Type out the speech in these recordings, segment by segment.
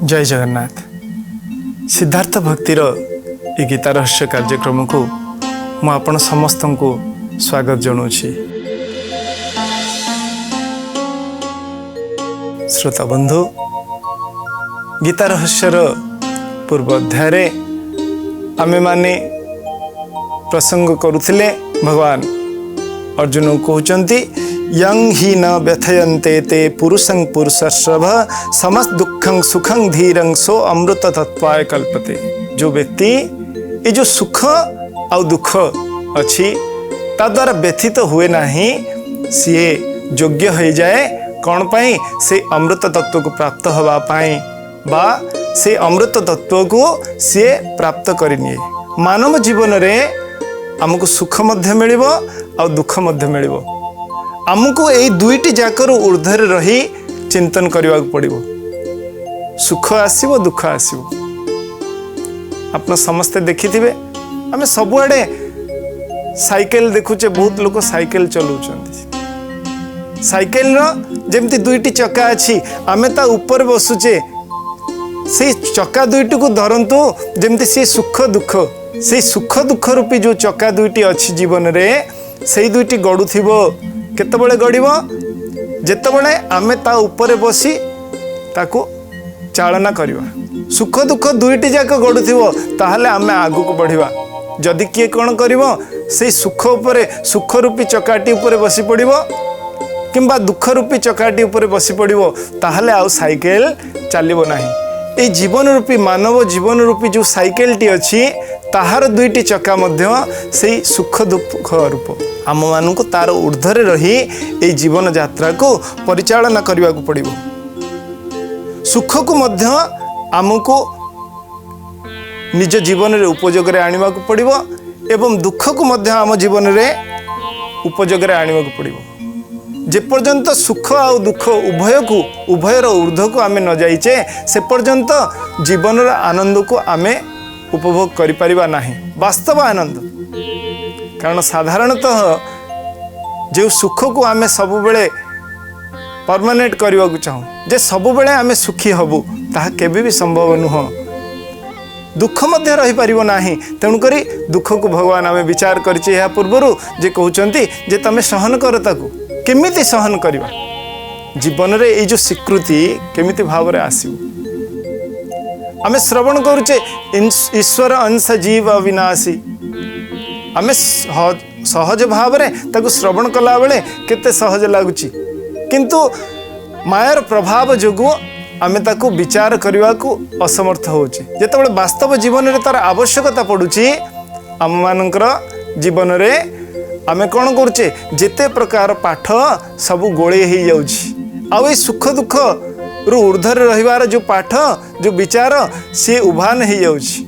जय जगन्नाथ। सिद्धार्थ भक्तिर ए गीता रहस्य कार्यक्रम को मु आपण समस्त को स्वागत जनाऊँगी। श्रोता बंधु, गीता रहस्यर पूर्व अध्याय आमे माने प्रसंग करुथिले भगवान अर्जुन को कहउचंती यं हि न व्यथयन्ते ते पुरुषं पुरुषर्षभ समस्त दुखं सुखं धीरं सो अमृत तत्वाय कल्पते। जो व्यक्ति ये जो सुख आ दुख अच्छी ता द्वारा व्यथित हुए नहीं, सीए योग्य हो जाए कौन पाई से अमृत तत्व को प्राप्त हवा पाई बा से अमृत तत्व को सी प्राप्त करनिए। मानव जीवन रे आमको सुख मध्य मिलिबो आ दुख मध्य मिलिबो। आमको यही दुईटी जाकर ऊर्ध्वर रही चिंतन करने को पड़िबो। सुख आसीबो दुख आसीबो। आपन समस्ते देखिथिबे आमे सबुआडे साइकिल देखुचे, बहुत लोग साइकिल चलाउछन्ति। साइकिल रो जेमती दुईटी चक्का अछि, आमे ता ऊपर बसुचे, से चक्का दुईटी को धरंतु जेमती से सुख दुख, से सुख दुख रूपी जो चक्का दुईटी अछि जीवन रे, से दुईटी गडुथिबो। केतबळे गड़िबो जेतबळे आमे ता ऊपर बसी ताको चालना करिबा। सुख दुख दुईटी जाक गडुथिबो ताहले आमे आगु को बढ़िबा। जदि किए कोन करिवो से सुख उपरे सुख रूपी चकाटी ऊपर बसी पड़िबो किंबा दुख रूपी चकाटी ऊपर बसी पड़िबो ताहले आउ साइकिल चलिबो नाही। ए जीवन रूपी मानव जीवन रूपी जो साइकिल टी अछि ताहार दुईटी चक्का मध्य से सुख दुख रूप आम मानू तार ऊर्ध्वर रही ए जीवन यात्रा को परिचालना करने को पड़िबो। सुख को मध्य आमको निज जीवन रे उपयोग रे आनिबा को पड़िबो एवं दुख को मध्य आम जीवन रे उपयोग रे आनिबा को पड़िबो। जे पर्यंत सुख आ दुख उभयर ऊर्ध्व को आमे न जाइचे से पर्यंत जीवन रे आनंद को आमे उपभोग करि परिबा नाही, वास्तव आनंद। कारण साधारणतः जो सुख को आमे सबु बेले परमानेंट करने को चाहूँ, जे सबु बेले आमे सुखी हबु ताहा केबे भी संभव नुह। दुख मध्य रही परिबो नाही। तेणुकरी दुख को भगवान आमे विचार करछि या पूर्वरु जे कहउचंती जे तमे सहन कर, ताकू केमिति सहन करबा। जीवन रे ए जो स्वीकृति केमिति भाव रे आसीबो। आमे श्रवण करूचे ईश्वर अंश जीव अविनाशी। आमे सहज भाव रे ताकू श्रवण कला बेले केते सहज लागुची, किंतु मायार प्रभाव जोगु आमे ताकू विचार करने को असमर्थ होची। जेतेबेले वास्तव जीवन रे तार आवश्यकता पड़ुची आम मानकर जीवन रे आमे कोन करूचे जेते प्रकार पाठ सबु गोळे ही जाउची। आ ए सुख दुख रु ऊर्ध्वर रहिवार जो पाठ जो विचार से उभान ही जाउची।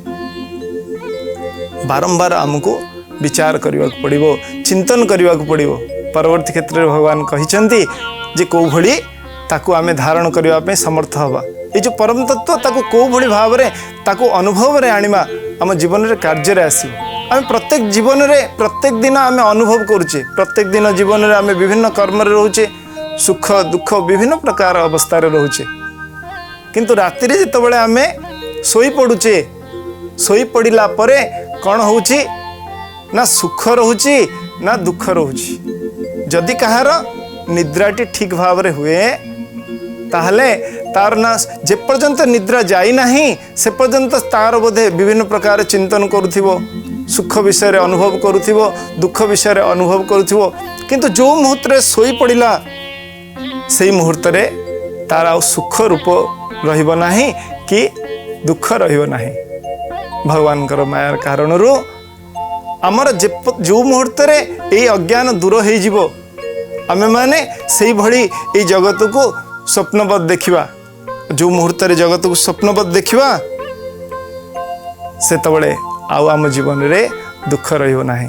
बारंबार आमको विचार करने को पड़िबो, चिंतन करने को पड़िबो। परवर्ती क्षेत्र में भगवान कहिसंती जे को भली ताकू आमे धारण करबा पे समर्थ हवा। ये जो परम तत्व ताकू को भली भाव रे ताकू अनुभव रे आनिमा आम जीवन रे कार्य रे आसीबो। आमे प्रत्येक जीवन रे प्रत्येक दिन आमे अनुभव करूचे। प्रत्येक दिन जीवन रे आमे विभिन्न कर्म रे रहूचे, सुख दुख विभिन्न प्रकार अवस्था रे रहूचे। किंतु राति रे जेतबेले आमे सोई पडुचे, सोई पडिला परे कोन होउची ना सुख रहूची ना दुख रहूची। जदि कहार निद्राटी ठीक भाव रे हुए ताहले तार ना जे पर्यंत निद्रा जाई नाही से पर्यंत तार बोधे विभिन्न प्रकार चिंतन करुथिबो, सुख विषय रे अनुभव करुथिबो, दुख विषय रे अनुभव करुथिबो। किंतु जो मुहूर्त रे सोई पड़िला सेई मुहूर्त रे तार आ सुख रूप रहिबो नाही कि दुख रहिबो नाही। भगवान कर मायार कारण रो आमर जो मुहूर्त रे ए अज्ञान दूर हो जिवो आमे माने सेई भली ए जगत को स्वप्नवत देखिबा। जो मुहूर्त रे जगत को स्वप्नवत देखिबा से तबले आउ आम जीवन रे दुख रहिबो नाही।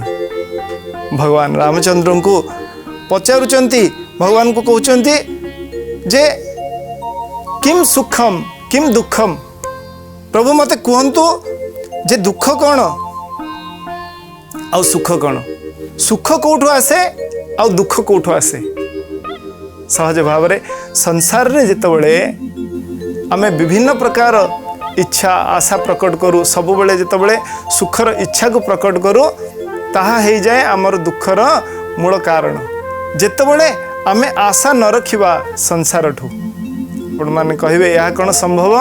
भगवान रामचंद्र को पचारुचंती, भगवान को कहउचंती जे किम सुखम किम दुखम। प्रभु मते कहंतु जे दुख कौन आ सुख कौन, सुख कोठु आसे आ दुख कोठु आसे। सहज भाव रे संसार रे जेतबेले आमे विभिन्न प्रकार इच्छा आशा प्रकट करूँ सब बेले जितेबाला सुखर इच्छा को प्रकट करूँ ताहा हो जाए आमर दुखर मूल कारण जितेबाला आमे आशा न रखिबा संसार ठू आपण माने कहिबे या कौन संभव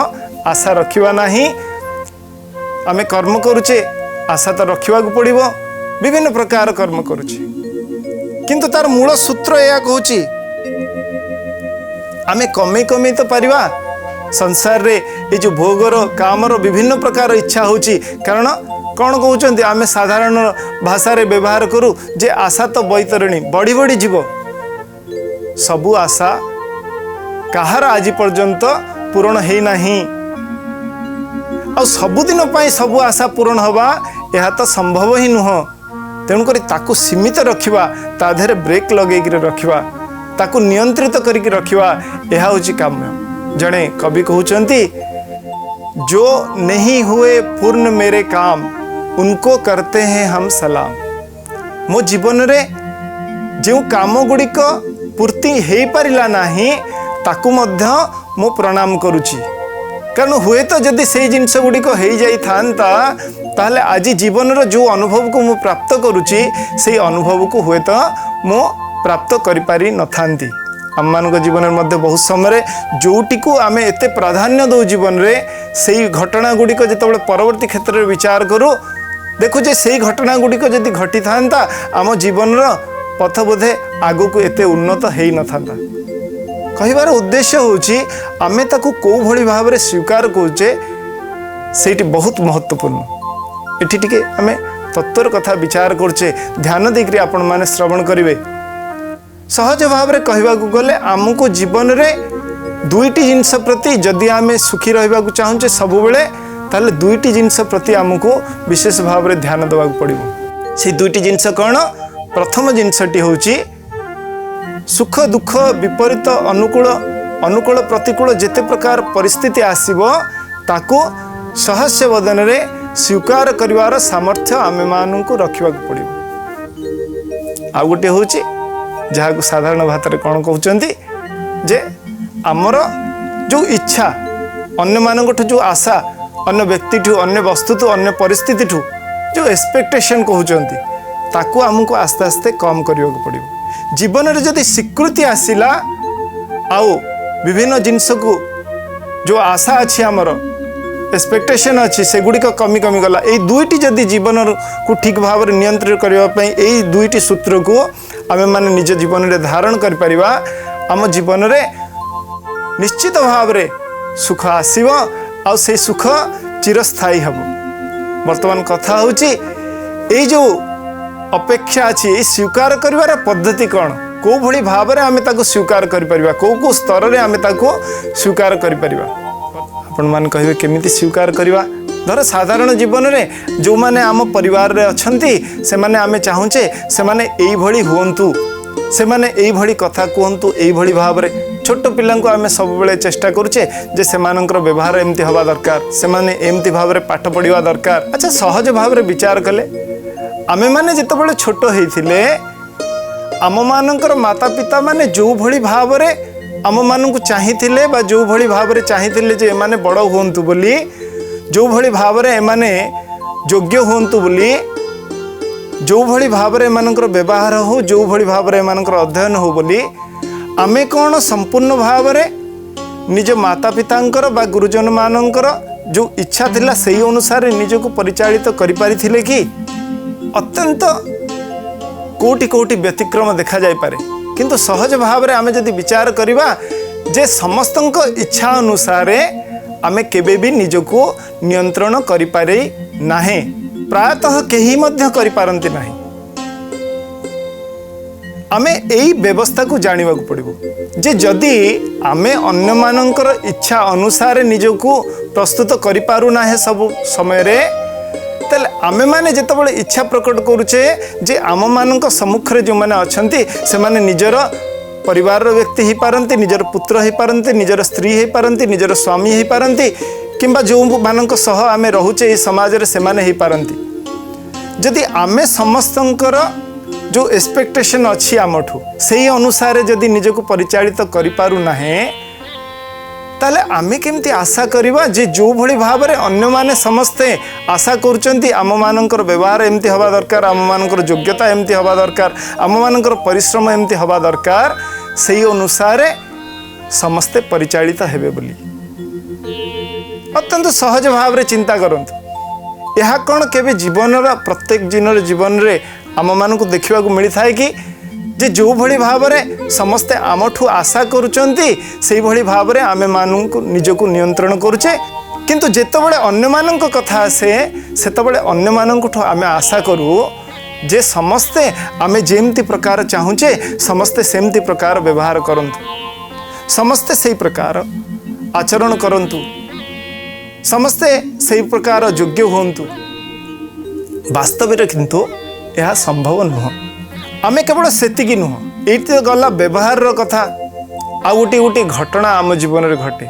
आशा रखिबा नाही आमे कर्म करुचे आशा तो रखा पड़ो विभिन्न प्रकार कर्म करुचे किंतु तार मूल सूत्र या कहूची आमे कमे कमे तो पारिबा संसार रे ये जो भोगर कामर विभिन्न प्रकार इच्छा होची कारण कौन कहते आमे साधारण भाषा रे व्यवहार करूँ जे आशा तो बैतरणी बढ़ी बढ़ी जीव सबु आशा कहार आज पर्यंत पूरण है नहीं आ सबुदिन सबु आशा पूरण हवा यह तो संभव ही नुह तेणुक ताकू सीमित रखिबा ता देहरे ब्रेक लगे रखिबा ताकू नियंत्रित करके रखिबा यह होची काम्य जड़े कवि कहते जो नहीं हुए पूर्ण मेरे काम उनको करते हैं हम सलाम मो जीवन रे जो काम गुड़िक पूर्ति हो पारिला नाही ताकू मध्य मो प्रणाम करुची कारण हुए तो जदि से जिनस गुड़िक हो जाई थांता ताहले आज जीवन रो जो अनुभव को मु प्राप्त करुची से अनुभव को हुए तो मो प्राप्त करि पारि न थांती आम मान जीवन में बहुत समय जोटी को आम एत प्राधान्य दो जीवन रे से घटना गुड़िक जो परवर्ती क्षेत्र में विचार करूँ देखु जे से घटना गुड़िक जदि घटी था आम जीवन पथ बोधे आगु को एते उन्नत हो न था कहबार उद्देश्य होची आमे ताकू को भली भाव रे स्वीकार करूचे सेठी बहुत महत्वपूर्ण एठी टिके आमे तत्वर कथा विचार करचे ध्यान देकरी आपण माने श्रवण करिवे सहज भाव रे कहबा को गले आमको जीवन रे दुईटी जिनस प्रति जदि आमे सुखी रहबा को चाहूचे सब बेले ताले दुईटी जिनस प्रति आमको विशेष भाव रे ध्यान देवा पड़िबो से दुईटी जिनस कौन प्रथम जिनसटी होची सुख दुख विपरीत अनुकूल अनुकूल प्रतिकूल जेते प्रकार परिस्थिति आसीबो ताको सहस्य बदन रे स्वीकार करिवार सामर्थ्य आमे मानू रखा पड़िबो आ गोटे होची जहाँ को साधारण भाषा रे कौन कहते जे आमर जो इच्छा अन्य मानक जो आशा अन्य व्यक्ति ठू अन्य वस्तु ठू अन्य परिस्थिति ठू जो एक्सपेक्टेशन कहते ताकू आमको आस्ते आस्ते कम करने को पड़ो जीवन रे जदि स्वीकृति आसला आउ विभिन्न जिनस को जो आशा अच्छी आमर एक्सपेक्टेशन अच्छी से गुड़िक कमी कमी गला ये दुईटी जदि जीवन को ठीक भाव में नियंत्रित करने यही दुईटी सूत्र को आमे माने निज जीवन रे धारण कर परिबा आम जीवन रे निश्चित भाव रे सुख आसीबो आ से सुख चिरस्थायी हबो वर्तमान कथा होची ए जो अपेक्षा अछि ए स्वीकार करिवार पद्धति कौन को भली भाव रे आमे ताको स्वीकार कर परिबा को स्तर रे आमे ताको स्वीकार कर परिबा आपण मान कहिबे केमिति स्वीकार करिबा धर साधारण जीवन रे जो माने आम परिवार रे अछंती से माने आमे चाहूचे से माने एई भली हुंतु से माने एई भली कथा कहंतु एई भली भाव रे छोट पिल्लां को आमे सब बेले चेष्टा करूचे जे से मानकर व्यवहार एमती हवा दरकार से माने एमती भाव रे पाठ पढ़िवा दरकार अच्छा सहज भाव रे विचार कले आमे माने जेते बेले छोट हेथिले आम मानकर माता पिता माने जो भली भाव रे आम मानकु चाहिथिले बा जो भली भाव रे चाहिथिले जे माने बड़ हुंतु बोली जो भली भाव रे माने योग्य हुंतु बोली जो भली भाव रे एमानकर व्यवहार हो जो भली भाव रे एमानकर अध्ययन हो बोली आमे कौन संपूर्ण भाव रे निज माता पितांकर बा गुरुजन मानकर जो इच्छा थिला सेही अनुसार निजको परिचालित करि पारिथिले कि अत्यंत कोटि कोटि व्यतिक्रम देखा जाय पारे किंतु सहज भाव रे आमे जदि विचार करिबा जे समस्तंक इच्छा अनुसार आमे केबे भी निजको नियंत्रण करि पारे नाही प्रायतः केही मध्य करि पारंती नाही आमे एई व्यवस्था को जानिबा को पड़िबो जे जदि आमे अन्य मानकर इच्छा अनुसार निजको प्रस्तुत करि पारु नाही सब समय रे तले आमे माने जेतबळे इच्छा प्रकट करूचे जे आम मानक सम्मुख रे जो माने अछंती से माने निजर परिवार व्यक्ति ही पारंती निजर पुत्र ही पारंती निजर स्त्री ही पारंती निजर स्वामी ही पारंती किंबा जो मानक सह आमे रहुचे ए समाज रे से माने ही पारंती जदि आमे समस्तंकर जो एक्सपेक्टेशन अच्छी आमठू से अनुसार जदि निजको परिचालित करि पारु नाही ताले आमे केमती आशा करिबा जे जो भली भाव रे अन्य माने समस्ते आशा करूचंती आम मानकर व्यवहार एमती हवा दरकार, आम मानकर योग्यता एमती हवा दरकार, आम मानकर परिश्रम एमती हवा दरकार, सेही अनुसार समस्ते परिचालित हेबे बोली अत्यंत सहज भाव रे चिंता करंतु। यह कौन केबे जीवन प्रत्येक दिन जीवन रे आम मानक देखा मिली थाए कि जे जो भली भाव रे समस्ते आमठू आशा करूचंती सेही भली भाव रे आमे मानू निजको नियंत्रण करूचे, किंतु जेतेबेले अन्य मानक कथा आसे सेतेबेले अन्य मानकठू आमे आशा करू जे समस्ते आमे जेमती प्रकार चाहूचे समस्ते सेमती प्रकार व्यवहार करंतु, समस्ते सेही प्रकार आचरण करंतु, समस्ते सेही प्रकार योग्य होंतु। वास्तव में किंतु यह संभव नुह। आमे केवल सेतिकी नुह, ये गला व्यवहार कथा। आ गोटे गोटे घटना आम जीवन में घटे।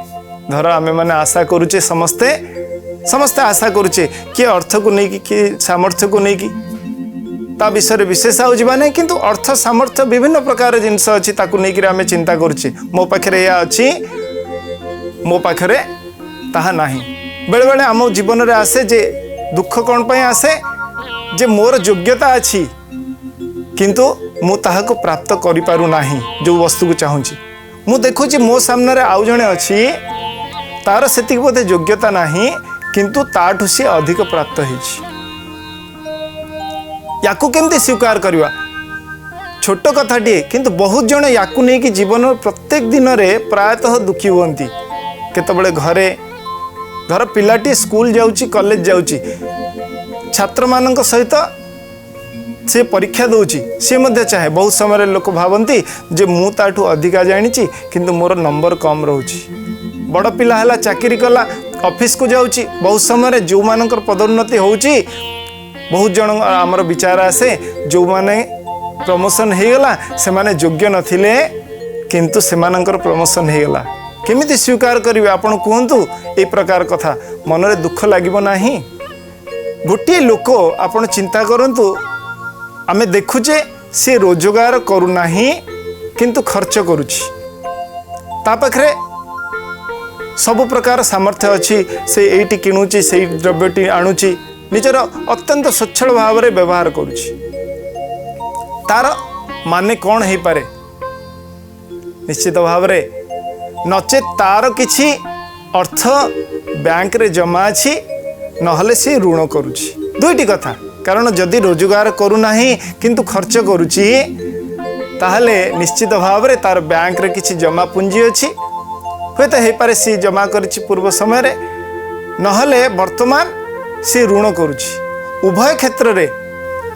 धर आमे माने आशा करूचे समस्ते समस्ते आशा करूचे किए अर्थ को लेकिन किए सामर्थ्य को लेकिन ता विषय विशेष आउ जाना नहीं, किंतु अर्थ सामर्थ्य विभिन्न प्रकार जिनस अच्छी ताकू लेकिन आमे चिंता करूचे मो पाखे या अच्छी मो पाखे ताहा नाही। बेले बेले आम जीवन में आसे जे दुख कौन पाई आसे जे मोर योग्यता अच्छी किंतु मु ताहाको प्राप्त करि पारु नाही, जो वस्तु को चाहूँगी मु देखुची मो सामने रे आउ जणे अच्छी तार सेतिक बोधे योग्यता नाही किंतु ताठू सी अधिक प्राप्त होइछि। याकू केमती स्वीकार करवा छोट कथाटिए, किंतु बहुत जण याकू नहीं कि जीवन प्रत्येक दिन में प्रायतः दुखी हुअंती। केतबेले घरे धर पिलाटी स्कूल जाउची कॉलेज जाउची छात्र मानक सहित से परीक्षा दौची सी मध्य चाहे बहुत समय लोक भावती जे मु ताठू अधिका जानी किंतु मोर नंबर कम रोची। बड़ पिला है चाकरी कला ऑफिस को जाउची बहुत समय जो मानकर पदोन्नति होउची बहुत जन आमर विचार आसे जो माने प्रमोशन हो गला से माने योग्य नथिले किंतु से मानकर प्रमोशन हो गला। केमिति स्वीकार करिवे आपण कहंतु ए प्रकार कथा मन रे दुख लागिबो नाही। गोटे लोक आपण चिंता करंतु आमे देखुचे से रोजगार करू नाही किंतु खर्च करुची, ता पाखरे सब प्रकार सामर्थ्य अच्छी से एटी किणुची से द्रव्यटी आणुची निजर अत्यंत स्वच्छल भाव में व्यवहार करुची। तार माने कौन हो पारे निश्चित भाव रे नचे तार किछि अर्थ बैंक रे जमा अछि नहले से ऋण करुची। दुईटी कथा, कारण जदि रोजगार करू नाही किंतु खर्च करुची ताहले निश्चित भाव रे तार बैंक रे किछि जमा पूंजी अछि हुए तो पारे सी जमा करिछि पूर्व समय रे नहले वर्तमान सी ऋण करुछि। उभय क्षेत्र रे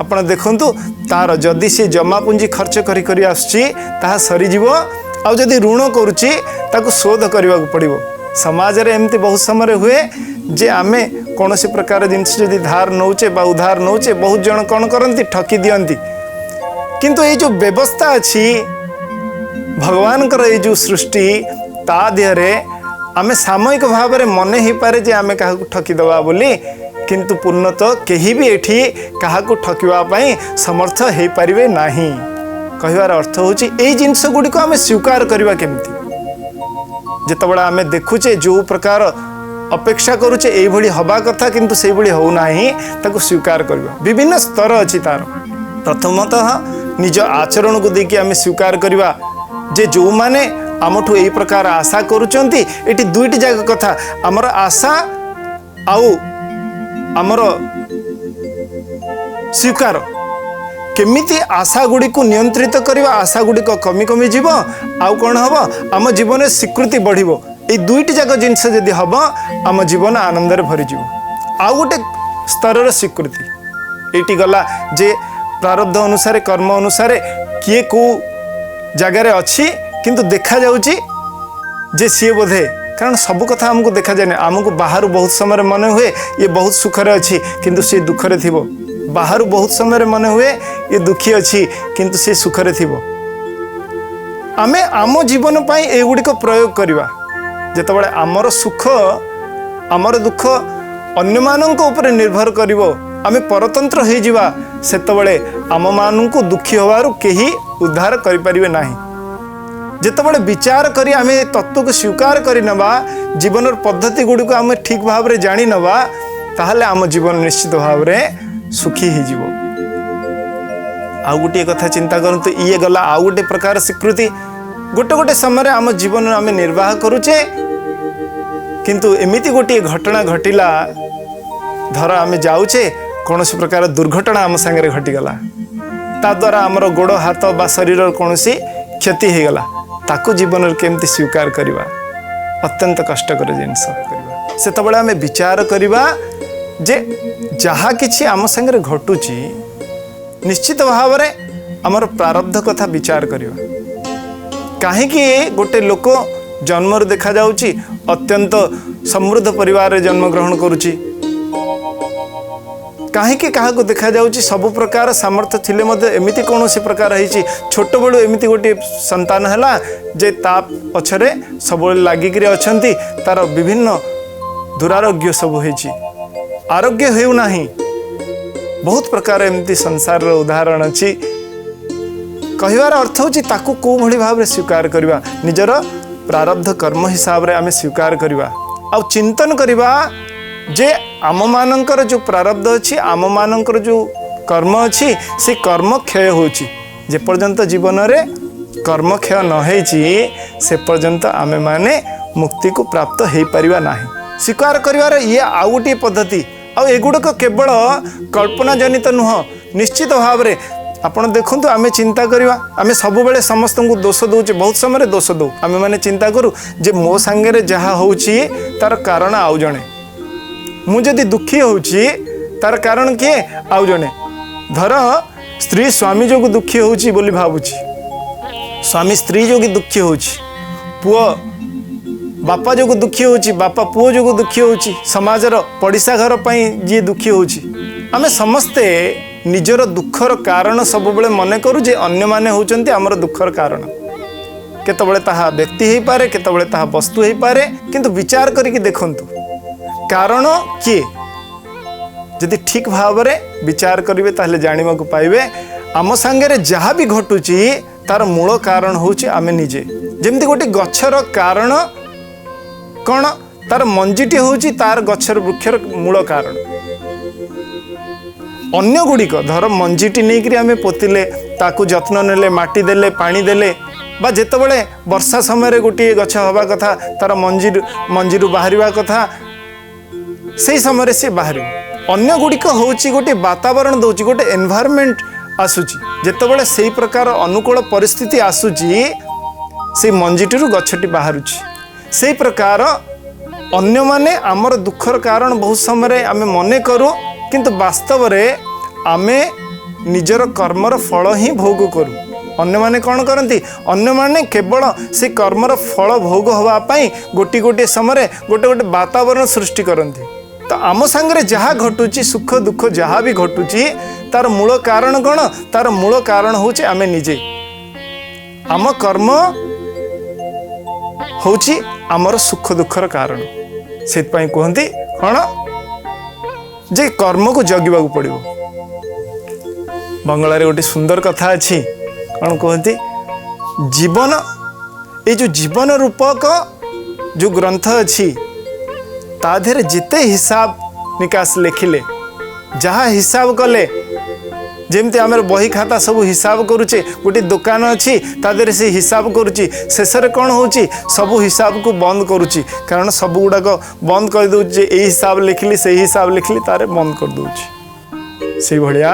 आपण देखंतु तार जदि सी जमा पूंजी खर्च करी करी आसछि ताहा सरी जीवो आ जदि ऋण करुछि ताकू शोध करबा पड़िबो। समाज रे एमती बहुत समय हुए जे आमे कौन सी प्रकार जिनस जदि धार नौचे बा उधार नौचे बहुत जन कौन करती ठकी दियंती, किंतु ये जो व्यवस्था अच्छी भगवान ये जो सृष्टि ता देहरे आमे सामयिक भाव में मन ही पारे जे आमे काहाकू ठकी दबा बोली, किंतु पूर्णतः केही भी एठी काहाकू ठकिवा पई समर्थ हे परिवे नाही। कहिवार अर्थ होची एई जिंस गुडी को आमे स्वीकार करबा केमती। जेतबेला आमे देखुचे जो प्रकार अपेक्षा करुचे एई भली हवा कथा किंतु सेई भली हो नाही ताकू स्वीकार करबा। विभिन्न स्तर अछि तार। प्रथमतः निज आचरण को देखि आमे स्वीकार करबा जे जो माने आमठू एई प्रकार आशा करूचंती। एटी दुईटी जाग कथा हमर आशा आउ हमर स्वीकार केमिति आशा गुडी को नियंत्रित करबा। आशा गुडी को कमी कमी जीव आउ कोन हबो आम जीवन स्वीकृति बढ़िबो। ए दुईटी जाक जिनस जदि हम आम जीवन आनंद भरी जीव। आउ गोटे स्तर स्वीकृति ये गला जे प्रारब्ध अनुसार कर्म अनुसार किए को जगार अच्छी किंतु देखा जाउची जे सी बोधे, कारण सब कथा हमको देखा जाए आमको बाहर बहुत समय मन हुए ये बहुत सुखरे अच्छी किंतु सी दुखरे थिबो। बाहर बहुत समय मन हुए ये दुखी अच्छी किंतु सी सुखरे थिबो। आमे आम जीवन पाई ए गुडी को प्रयोग करवा। जेतबेले आमर सुख आमर दुख अन्य मानक ऊपर निर्भर करिवो आमे परतंत्र हो जिवा सेतबेले आम मानकु दुखी होवारु केही उद्धार करि परिबे नाही। जितेबाला विचार करी आम तत्व को स्वीकार कर नवा जीवन पद्धति गुड़ी को आम ठीक भाव में जानी नवा ताहले आम जीवन निश्चित भाव में सुखी हो। आउ गोटे कथा चिंता करतु ये गला आउ गोटे प्रकार स्वीकृति गोटे गोटे समय आम जीवन आम निर्वाह करुचे किंतु एमिति गोटे घटना घटिला धर आम जाऊे कौन प्रकार दुर्घटना आम सांगे घटीगला ता द्वारा आमर गोड़ हाथ बा शरीर कौन क्षति हो गला ताकू जीवन केमती स्वीकार करवा अत्यंत कष्टकर जिनस से तबले आम विचार करवा जे जहा किछि आम सांगे घटुची निश्चित भाव में आमर प्रारब्ध कथा विचार करवा कहीं गोटे लोक जन्म देखा जाउची अत्यंत समृद्ध परिवार जन्म ग्रहण करुची कहीं क्या देखा जाउची सब प्रकार सामर्थ्य थिले मध्य एमिति कौन से प्रकार है छोट बड़ू एमिति गोटे संतान है जे ता पछरे सब लगिक अच्छी तार विभिन्न दुरारोग्य सब हो आरोग्य हो नहीं बहुत प्रकार एमती संसार उदाहरण अच्छी कहवार अर्थ होची ताकू को भली भाव में स्वीकार करवा निजर प्रारब्ध कर्म हिसाब रे आमे स्वीकार करवा आ चिंतन करवा जे आम मानकर जो प्रारब्ध अच्छी आम मानकर जो कर्म अच्छी से कर्म क्षय होची जे पर्यंत जीवन रे कर्म क्षय न होईची से पर्यंत आमे माने मुक्ति को प्राप्त हो पारिबा नाही स्वीकार करिवार ये आउ गोटे पद्धति आ एगुड़क केवल कल्पना जनित नुह निश्चित भाव में आपण देखु आम चिंता करवा आम सब बेले समस्त को दोष दौचे बहुत समय दोष दौ आम मैंने चिंता करूँ जे मो सांगे जहाँ होची तार कारण आउ जड़े मुझे दुखी होची तार कारण किए आउ जड़े धर स्त्री स्वामी जो दुखी होची बोली भावुची स्वामी स्त्री जो दुखी होची पुओ बापा जो दुखी होची बापा पुओ जो दुखी होची समाजर पड़िशा घर पाई जी दुखी होची आमे समस्ते निजर दुखर कारण सब बेले मन करू जे अन्य माने होचंती हमर दुखर कारण केतबेले ताहा व्यक्ति हो पारे केतबेले ताहा वस्तु हो पारे किंतु विचार करिक देखंतु कारण किए यदि ठीक भाव में विचार करेंगे ताहले जानिबा को पाइबे आम सांगे जहाँ भी घटुची तार मूल कारण होची आमे निजे जेमती गोटे गछर कारण कौन तार मंजीटी होची तार गछर वृक्षर मूल कारण अन्य गुड़िक धर मंजीटी नहीं करी आमे पोतिले ताकू जत्न नेले माटी देले पानी देले बा जेतेबेले वर्षा समय गोटे गछ हवा कथा तार मंजीरू बाहरिबा कथा से समय से बाहर अन्य गुड़िक होची गोटे वातावरण दौची गोटे एनवायरनमेंट आसुची जेतेबेले से प्रकार अनुकूल परिस्थिति आसुची से मंजीटी गछटी बाहरुची से प्रकार अन्य माने आमर दुखर कारण बहुत समय आमे मने करू किंतु वास्तव रे आमे निजर कर्मर फल ही भोग करू अन्य माने कौन करती अन्य माने केवल से कर्मर फल भोग हवा पाई गोटी गोटे समय गोटे गोटे वातावरण सृष्टि करती तो आम सांगे जहाँ घटुची सुख दुख जहाँ भी घटुची तार मूल कारण कौन तार मूल कारण होची आमे निजे आम कर्म होची आमर सुख दुखर कारण से कहती कौन जे कर्म को जगिबा को पड़िबो बंगला गोटे सुंदर कथा अच्छी कौन कहती जीवन ये जो जीवन रूपक जो ग्रंथ अच्छी ता देहरे जिते हिसाब निकास लिखिले जहाँ हिसाब कले जेमती आम बही खाता सब हिसाब करुचे गोटे दुकान अच्छी ता देहरे से हिसाब करुची शेष में कौन होची सब हिसाब को बंद करुची कारण सब गुड़ाक बंद कर दूची यही हिसाब लिखिली से हिसाब लिखिली तारे बंद कर दूची से भलिया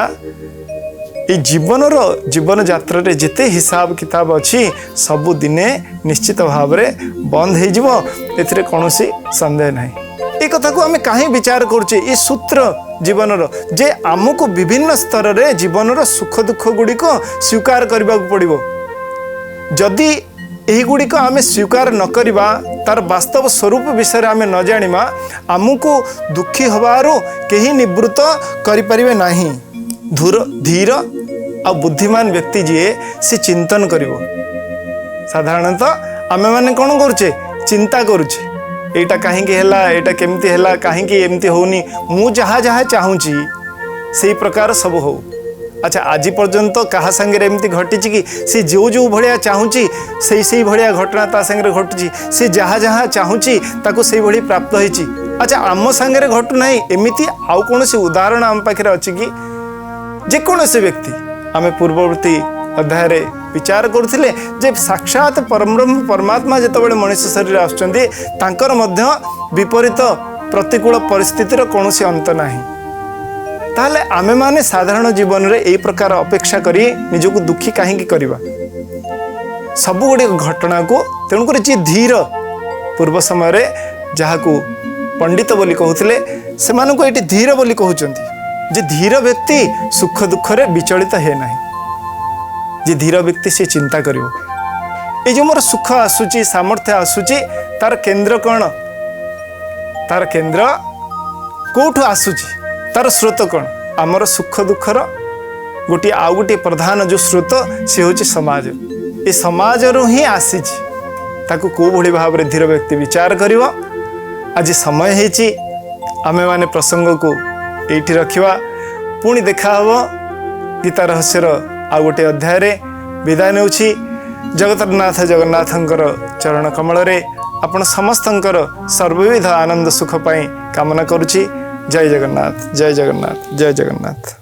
ये जीवन यात्रा रे जिते हिसाब किताब अच्छी सबु दिने निश्चित भाव में बंद हो जिवो एथिरे कौनसी संदेह नहीं ये कथा को आम कहीं विचार करुचे ये सूत्र जीवन जे आमको विभिन्न स्तर रे जीवन सुख दुख गुड़िक स्वीकार करने को पड़ो जदि यही गुड़िक आम स्वीकार न करवा तार वास्तव स्वरूप विषय आम न जानिमा आमको दुखी हबारू कहीं निवृत्त करें नहीं धीर आ बुद्धिमान व्यक्ति जी से चिंतन करिवो साधारणतः आमे माने कौन करुचे चिंता करुचे एटा कहीं एटा केमती कहीं एमती होनी मु जहाँ जहाँ चाहूँगी से प्रकार सब हो अच्छा आज पर्यंत कहा संगे एमती घटी कि सी जो जो भाया चाहूँगी से भाया घटना ता संगे घटुची सी जहाँ जहाँ चाहूँगी ताको से भाई प्राप्त होती। अच्छा आम सांगे घटू ना एमती आउ कौन उदाहरण आम पाखे अच्छी कि जेकोसी व्यक्ति आम पूर्ववर्ती अध्याय विचार करुले जे साक्षात परब्रह्म परमात्मा जितेबाला मनुष्य शरीर आसुँचर विपरीत प्रतिकूल परिस्थितिर कौन अंत नहीं। ताहले आमे माने साधारण जीवन रे यही प्रकार अपेक्षा करी निजको दुखी कहीं करवा सब गुड़िक घटना को तेणुक जी धीर पूर्व समय रे जहाँ को पंडित बोली कहते से ये धीर बोली कहते जे धीर व्यक्ति सुख दुख रे विचलित है नहीं। जे धीर व्यक्ति से चिंता करिवो ये जो मोर सुख आसूची सामर्थ्य आसूची तार केंद्र कौन तार केंद्र कोठु आसूची तार स्रोत कौन आमर सुख दुखर गोटे आउ गोटे प्रधान जो स्रोत सी हूँ समाज ये समाज रु ही आसी ताकू को भली भाव में धीर व्यक्ति विचार करिवो। आज समय है आमे माने प्रसंग को एठी रखिवा पुणी देखा हबो गीता रहस्यर आ गोटे अध्याय रे विदाय नेउछि। जगतनाथ जगन्नाथंकर चरण कमल रे आपण समस्तंकर सर्वविध आनंद सुख पाई कामना करुछि। जय जगन्नाथ जय जगन्नाथ जय जगन्नाथ।